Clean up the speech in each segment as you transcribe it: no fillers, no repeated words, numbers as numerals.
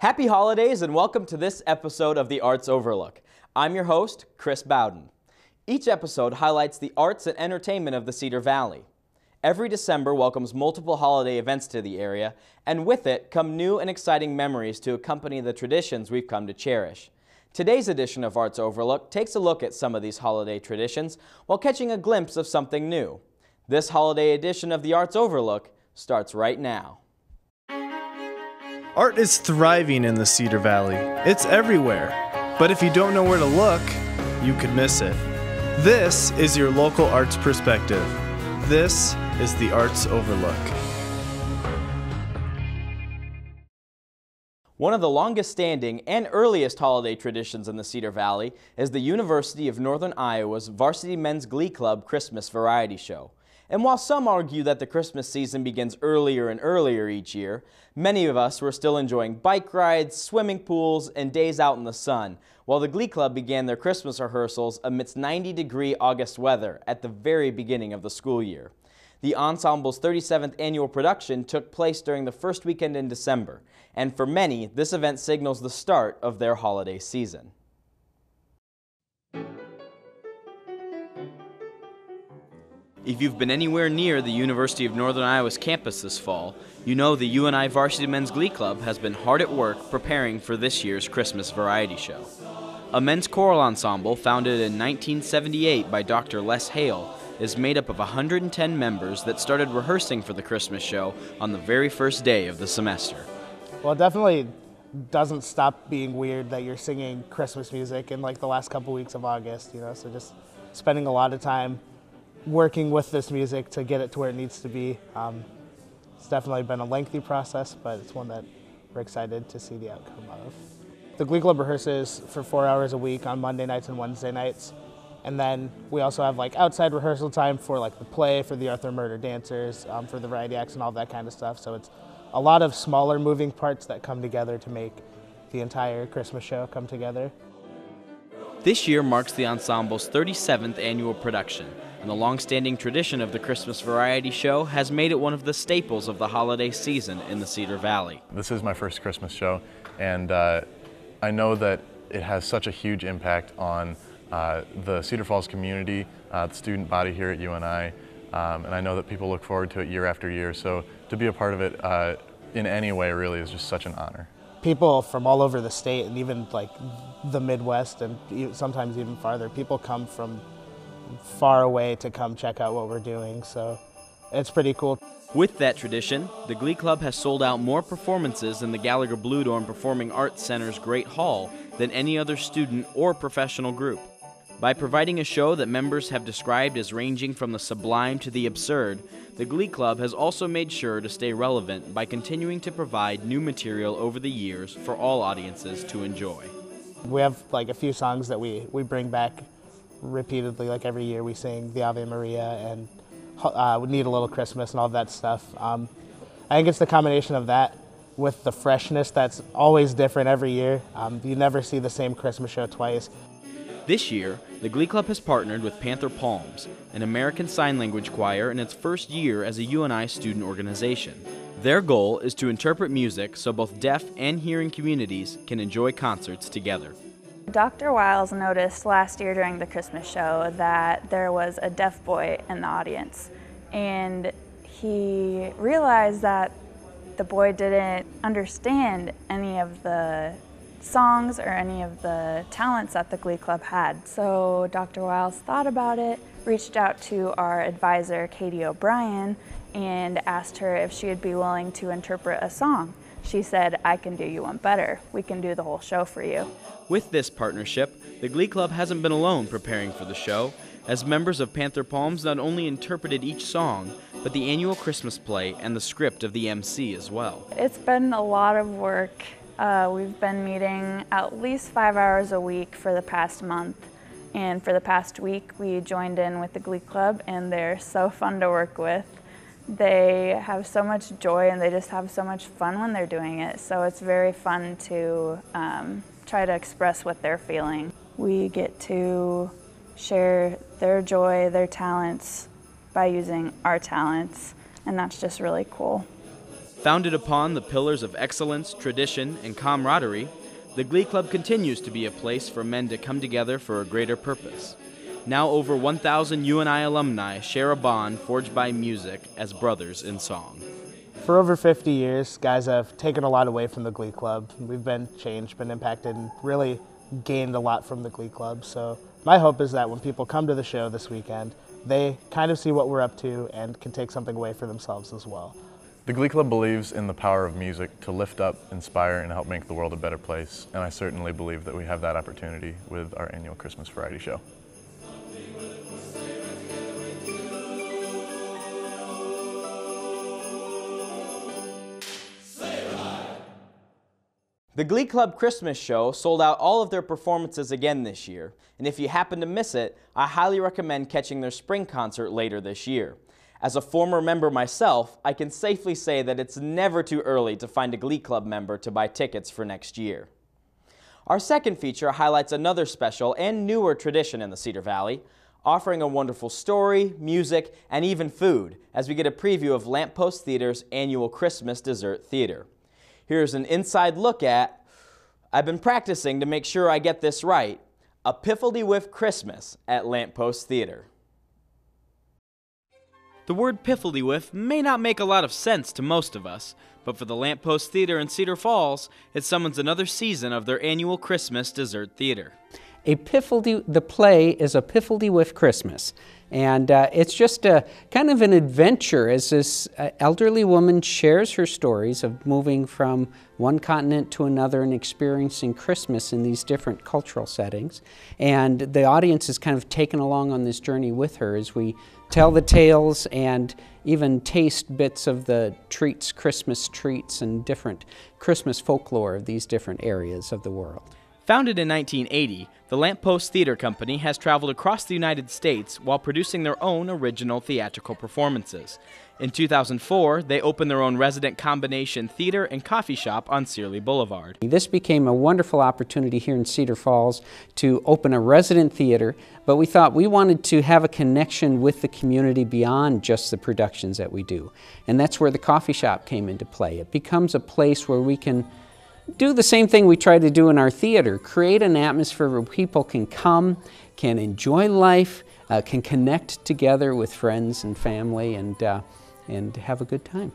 Happy holidays and welcome to this episode of the Arts Overlook. I'm your host, Chris Bowden. Each episode highlights the arts and entertainment of the Cedar Valley. Every December welcomes multiple holiday events to the area, and with it come new and exciting memories to accompany the traditions we've come to cherish. Today's edition of Arts Overlook takes a look at some of these holiday traditions while catching a glimpse of something new. This holiday edition of the Arts Overlook starts right now. Art is thriving in the Cedar Valley. It's everywhere. But if you don't know where to look, you could miss it. This is your local arts perspective. This is the Arts Overlook. One of the longest standing and earliest holiday traditions in the Cedar Valley is the University of Northern Iowa's Varsity Men's Glee Club Christmas Variety Show. And while some argue that the Christmas season begins earlier and earlier each year, many of us were still enjoying bike rides, swimming pools, and days out in the sun, while the Glee Club began their Christmas rehearsals amidst 90-degree August weather at the very beginning of the school year. The ensemble's 37th annual production took place during the first weekend in December, and for many, this event signals the start of their holiday season. If you've been anywhere near the University of Northern Iowa's campus this fall, you know the UNI Varsity Men's Glee Club has been hard at work preparing for this year's Christmas variety show. A men's choral ensemble founded in 1978 by Dr. Les Hale is made up of 110 members that started rehearsing for the Christmas show on the very first day of the semester. Well, it definitely doesn't stop being weird that you're singing Christmas music in like the last couple weeks of August, so just spending a lot of time working with this music to get it to where it needs to be. It's definitely been a lengthy process, but it's one that we're excited to see the outcome of. The Glee Club rehearses for 4 hours a week on Monday nights and Wednesday nights. And then we also have like outside rehearsal time for like the play, for the Arthur Murder Dancers, for the variety acts and all that kind of stuff. So it's a lot of smaller moving parts that come together to make the entire Christmas show come together. This year marks the ensemble's 37th annual production, and the long-standing tradition of the Christmas variety show has made it one of the staples of the holiday season in the Cedar Valley. This is my first Christmas show, and I know that it has such a huge impact on the Cedar Falls community, the student body here at UNI, and I know that people look forward to it year after year, so to be a part of it in any way really is just such an honor. People from all over the state and even like the Midwest and sometimes even farther, people come from far away to come check out what we're doing, so it's pretty cool. With that tradition, the Glee Club has sold out more performances in the Gallagher Bluedorn Performing Arts Center's Great Hall than any other student or professional group. By providing a show that members have described as ranging from the sublime to the absurd, the Glee Club has also made sure to stay relevant by continuing to provide new material over the years for all audiences to enjoy. We have like a few songs that we bring back repeatedly, like every year we sing the Ave Maria and We Need a Little Christmas and all that stuff. I think it's the combination of that with the freshness that's always different every year. You never see the same Christmas show twice. This year, the Glee Club has partnered with Panther Palms, an American Sign Language choir in its first year as a UNI student organization. Their goal is to interpret music so both deaf and hearing communities can enjoy concerts together. Dr. Wiles noticed last year during the Christmas show that there was a deaf boy in the audience, and he realized that the boy didn't understand any of the songs or any of the talents that the Glee Club had. So Dr. Wiles thought about it, reached out to our advisor, Katie O'Brien, and asked her if she would be willing to interpret a song. She said, "I can do you one better. We can do the whole show for you." With this partnership, the Glee Club hasn't been alone preparing for the show, as members of Panther Palms not only interpreted each song, but the annual Christmas play and the script of the MC as well. It's been a lot of work. We've been meeting at least 5 hours a week for the past month, and for the past week we joined in with the Glee Club, and they're so fun to work with. They have so much joy and they just have so much fun when they're doing it, so it's very fun to try to express what they're feeling. We get to share their joy, their talents by using our talents, and that's just really cool. Founded upon the pillars of excellence, tradition, and camaraderie, the Glee Club continues to be a place for men to come together for a greater purpose. Now over 1,000 UNI alumni share a bond forged by music as brothers in song. For over 50 years, guys have taken a lot away from the Glee Club. We've been changed, been impacted, and really gained a lot from the Glee Club. So my hope is that when people come to the show this weekend, they kind of see what we're up to and can take something away for themselves as well. The Glee Club believes in the power of music to lift up, inspire, and help make the world a better place, and I certainly believe that we have that opportunity with our annual Christmas variety show. The Glee Club Christmas show sold out all of their performances again this year, and if you happen to miss it, I highly recommend catching their spring concert later this year. As a former member myself, I can safely say that it's never too early to find a Glee Club member to buy tickets for next year. Our second feature highlights another special and newer tradition in the Cedar Valley, offering a wonderful story, music, and even food, as we get a preview of Lampost Theater's annual Christmas Dessert Theater. Here's an inside look at, I've been practicing to make sure I get this right, a Piffledywiff Christmas at Lampost Theater. The word Piffledywiff may not make a lot of sense to most of us, but for the Lampost Theater in Cedar Falls, it summons another season of their annual Christmas Dessert Theater. The play is a Piffledywiff Christmas, and it's just a kind of an adventure as this elderly woman shares her stories of moving from one continent to another and experiencing Christmas in these different cultural settings. And the audience is kind of taken along on this journey with her as we tell the tales and even taste bits of the treats, Christmas treats, and different Christmas folklore of these different areas of the world. Founded in 1980, the Lampost Theater Company has traveled across the United States while producing their own original theatrical performances. In 2004, they opened their own resident combination theater and coffee shop on Searly Boulevard. This became a wonderful opportunity here in Cedar Falls to open a resident theater, but we thought we wanted to have a connection with the community beyond just the productions that we do. And that's where the coffee shop came into play. It becomes a place where we can do the same thing we try to do in our theater, create an atmosphere where people can come, can enjoy life, can connect together with friends and family, and have a good time.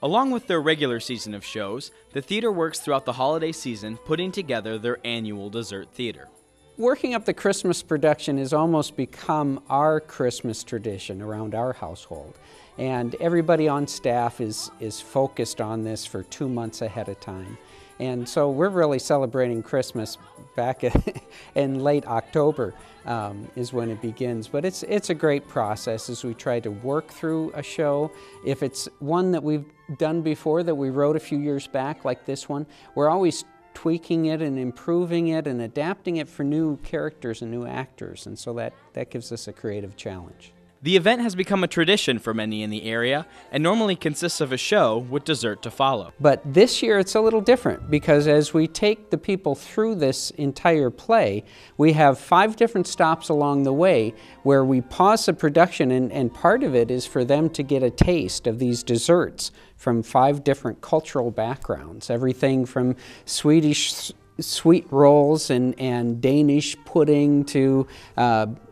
Along with their regular season of shows, the theater works throughout the holiday season, putting together their annual dessert theater. Working up the Christmas production has almost become our Christmas tradition around our household. And everybody on staff is focused on this for 2 months ahead of time. And so we're really celebrating Christmas back in late October is when it begins. But it's a great process as we try to work through a show. If it's one that we've done before, that we wrote a few years back, like this one, we're always tweaking it and improving it and adapting it for new characters and new actors. And so that gives us a creative challenge. The event has become a tradition for many in the area and normally consists of a show with dessert to follow. But this year it's a little different because as we take the people through this entire play, we have 5 different stops along the way where we pause the production, and part of it is for them to get a taste of these desserts from 5 different cultural backgrounds. Everything from Swedish sweet rolls and Danish pudding to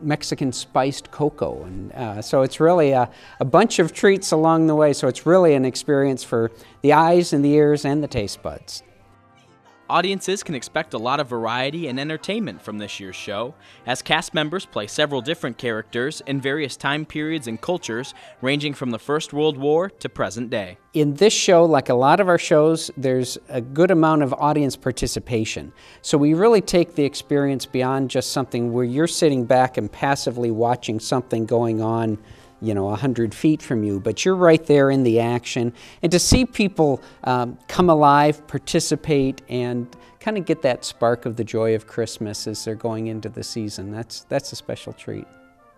Mexican spiced cocoa. And so it's really a bunch of treats along the way, so it's really an experience for the eyes and the ears and the taste buds. Audiences can expect a lot of variety and entertainment from this year's show, as cast members play several different characters in various time periods and cultures, ranging from the First World War to present day. In this show, like a lot of our shows, there's a good amount of audience participation. So we really take the experience beyond just something where you're sitting back and passively watching something going on, 100 feet from you, but you're right there in the action. And to see people come alive, participate, and kind of get that spark of the joy of Christmas as they're going into the season, that's a special treat.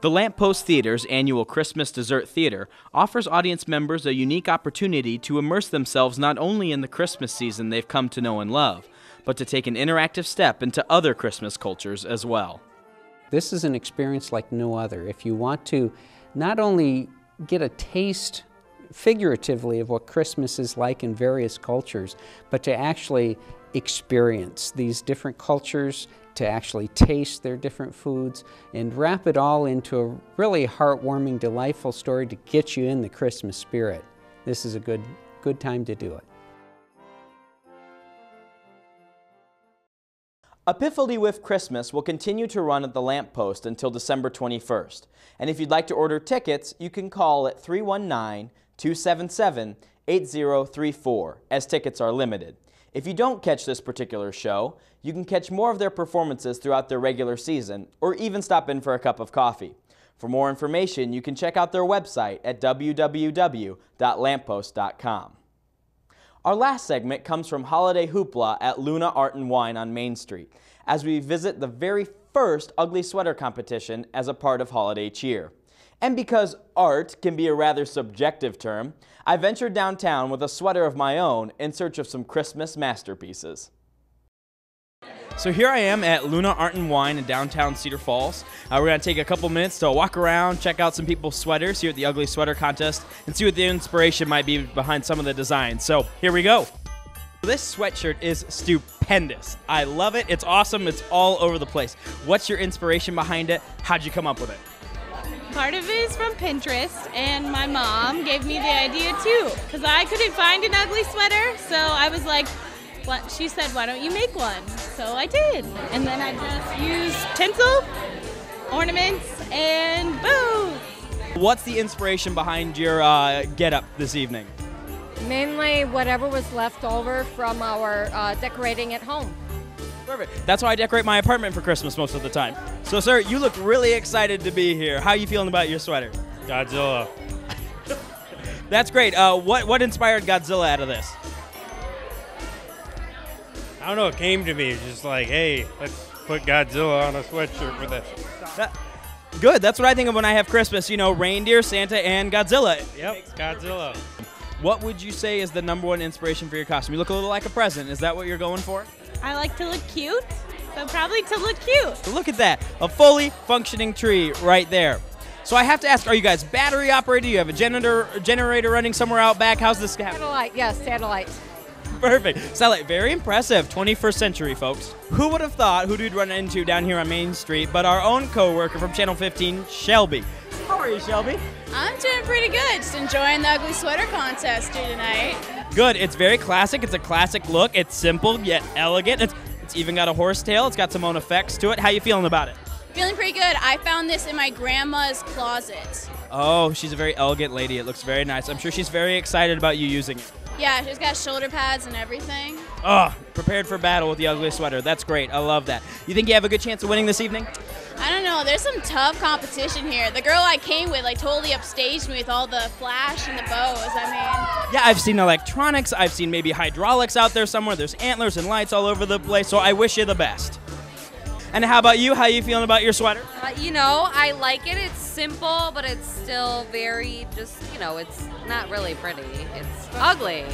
The Lampost Theater's annual Christmas Dessert Theater offers audience members a unique opportunity to immerse themselves not only in the Christmas season they've come to know and love, but to take an interactive step into other Christmas cultures as well. This is an experience like no other. If you want to not only get a taste figuratively of what Christmas is like in various cultures, but to actually experience these different cultures, to actually taste their different foods, and wrap it all into a really heartwarming, delightful story to get you in the Christmas spirit. This is a good time to do it. A Piffledywiff Christmas will continue to run at the Lampost until December 21st. And if you'd like to order tickets, you can call at 319-277-8034, as tickets are limited. If you don't catch this particular show, you can catch more of their performances throughout their regular season, or even stop in for a cup of coffee. For more information, you can check out their website at www.lampost.com. Our last segment comes from Holiday Hoopla at Luna Art and Wine on Main Street, as we visit the very first ugly sweater competition as a part of Holiday Cheer. And because art can be a rather subjective term, I ventured downtown with a sweater of my own in search of some Christmas masterpieces. So here I am at Luna Art and Wine in downtown Cedar Falls. We're going to take a couple minutes to walk around, check out some people's sweaters here at the Ugly Sweater Contest, and see what the inspiration might be behind some of the designs. So here we go. This sweatshirt is stupendous. I love it. It's awesome. It's all over the place. What's your inspiration behind it? How'd you come up with it? Part of it is from Pinterest, and my mom gave me the idea too, because I couldn't find an ugly sweater, so I was like, she said, why don't you make one? So I did. And then I just used tinsel, ornaments, and boom. What's the inspiration behind your get-up this evening? Mainly whatever was left over from our decorating at home. Perfect. That's why I decorate my apartment for Christmas most of the time. So, sir, you look really excited to be here. How are you feeling about your sweater? Godzilla. That's great. What inspired Godzilla out of this? I don't know, it came to me. It's just like, hey, let's put Godzilla on a sweatshirt for this. Good. That's what I think of when I have Christmas. You know, reindeer, Santa, and Godzilla. Yep, Godzilla. What would you say is the #1 inspiration for your costume? You look a little like a present. Is that what you're going for? I like to look cute, so probably to look cute. So look at that. A fully functioning tree right there. So I have to ask, are you guys battery operated? Do you have a generator running somewhere out back? How's this happening? Satellite, yes, satellite. Perfect. Satellite, very impressive. 21st century, folks. Who would have thought who we'd run into down here on Main Street but our own co-worker from Channel 15, Shelby. How are you, Shelby? I'm doing pretty good. Just enjoying the ugly sweater contest here tonight. Good. It's very classic. It's a classic look. It's simple yet elegant. It's even got a horsetail. It's got some own effects to it. How you feeling about it? Feeling pretty good. I found this in my grandma's closet. Oh, she's a very elegant lady. It looks very nice. I'm sure she's very excited about you using it. Yeah, she's got shoulder pads and everything. Oh, prepared for battle with the ugly sweater. That's great. I love that. You think you have a good chance of winning this evening? I don't know. There's some tough competition here. The girl I came with totally upstaged me with all the flash and the bows. Yeah, I've seen electronics. I've seen maybe hydraulics out there somewhere. There's antlers and lights all over the place. So I wish you the best. And how about you? How are you feeling about your sweater? You know, I like it. It's simple, but it's still very just, you know, it's not really pretty. It's ugly.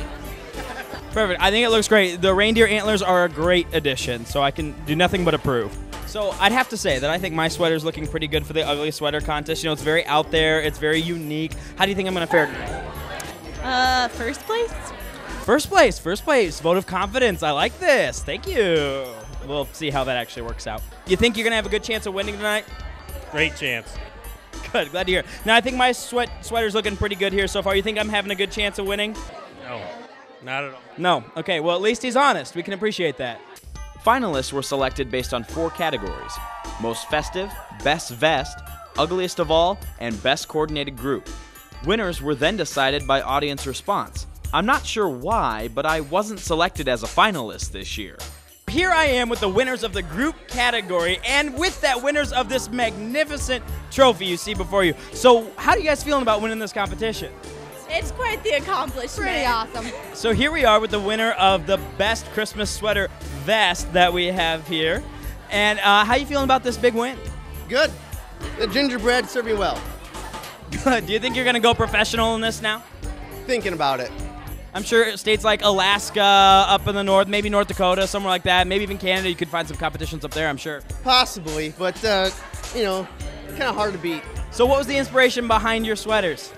Perfect. I think it looks great. The reindeer antlers are a great addition, so I can do nothing but approve. So I'd have to say that I think my sweater's looking pretty good for the ugly sweater contest. You know, it's very out there. It's very unique. How do you think I'm going to fare tonight? First place? First place. First place. Vote of confidence. I like this. Thank you. We'll see how that actually works out. You think you're going to have a good chance of winning tonight? Great chance. Good. Glad to hear. Now, I think my sweater's looking pretty good here so far. You think I'm having a good chance of winning? No, not at all. No. Okay, well, at least he's honest. We can appreciate that. Finalists were selected based on 4 categories: Most Festive, Best Vest, Ugliest of All, and Best Coordinated Group. Winners were then decided by audience response. I'm not sure why, but I wasn't selected as a finalist this year. Here I am with the winners of the group category, and with that, winners of this magnificent trophy you see before you. So, how are you guys feeling about winning this competition? It's quite the accomplishment. Pretty awesome. So here we are with the winner of the best Christmas sweater vest that we have here. And how you feeling about this big win? Good. The gingerbread served me well. Good. Do you think you're going to go professional in this now? Thinking about it. I'm sure states like Alaska, up in the north, maybe North Dakota, somewhere like that, maybe even Canada, you could find some competitions up there, I'm sure. Possibly, but, you know, kind of hard to beat. So what was the inspiration behind your sweaters?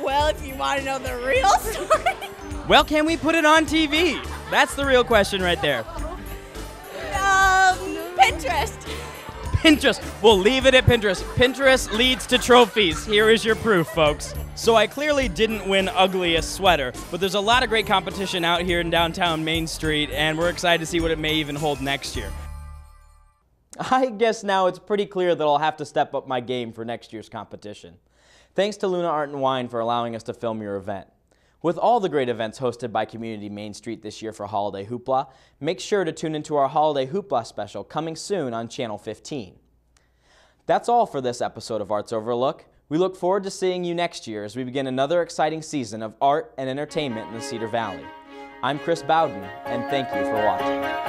Well, if you want to know the real story. Well, can we put it on TV? That's the real question right there. Pinterest. Pinterest. We'll leave it at Pinterest. Pinterest leads to trophies. Here is your proof, folks. So I clearly didn't win ugliest sweater, but there's a lot of great competition out here in downtown Main Street, and we're excited to see what it may even hold next year. I guess now it's pretty clear that I'll have to step up my game for next year's competition. Thanks to Luna Art and Wine for allowing us to film your event. With all the great events hosted by Community Main Street this year for Holiday Hoopla, make sure to tune into our Holiday Hoopla special coming soon on Channel 15. That's all for this episode of Arts Overlook. We look forward to seeing you next year as we begin another exciting season of art and entertainment in the Cedar Valley. I'm Chris Bowden, and thank you for watching.